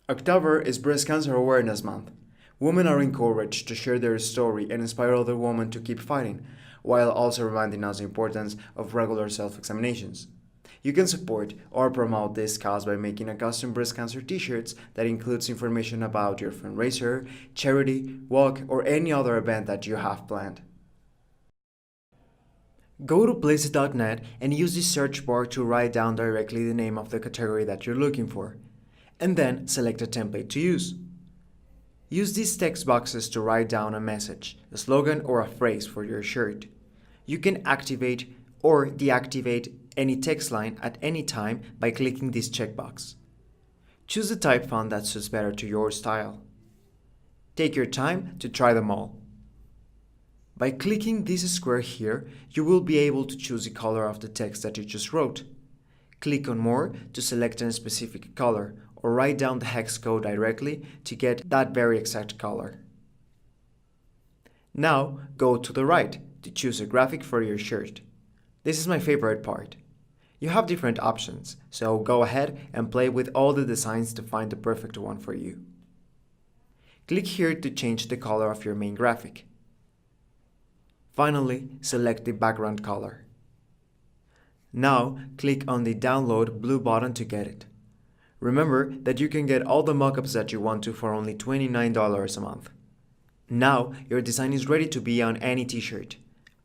October is Breast Cancer Awareness Month. Women are encouraged to share their story and inspire other women to keep fighting, while also reminding us the importance of regular self-examinations. You can support or promote this cause by making a custom breast cancer t-shirts that includes information about your fundraiser, charity, walk, or any other event that you have planned. Go to Placeit.net and use the search bar to write down directly the name of the category that you're looking for, and then select a template to use. Use these text boxes to write down a message, a slogan, or a phrase for your shirt. You can activate or deactivate any text line at any time by clicking this checkbox. Choose the type font that suits better to your style. Take your time to try them all. By clicking this square here, you will be able to choose the color of the text that you just wrote. Click on More to select a specific color, or write down the hex code directly to get that very exact color. Now go to the right to choose a graphic for your shirt. This is my favorite part. You have different options, so go ahead and play with all the designs to find the perfect one for you. Click here to change the color of your main graphic. Finally, select the background color. Now, click on the Download blue button to get it. Remember that you can get all the mockups that you want to for only $29 a month. Now, your design is ready to be on any t-shirt.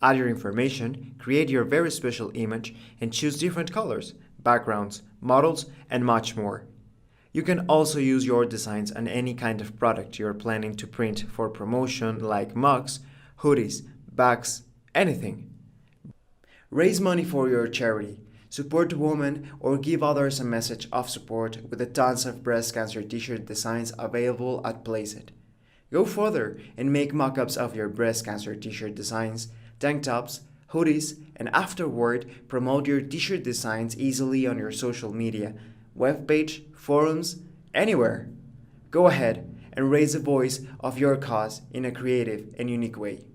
Add your information, create your very special image, and choose different colors, backgrounds, models, and much more. You can also use your designs on any kind of product you're planning to print for promotion like mugs, hoodies, bags, anything. Raise money for your charity, support women, or give others a message of support with the tons of breast cancer t-shirt designs available at Placeit. Go further and make mock-ups of your breast cancer t-shirt designs, tank tops, hoodies, and afterward promote your t-shirt designs easily on your social media, webpage, forums, anywhere. Go ahead and raise the voice of your cause in a creative and unique way.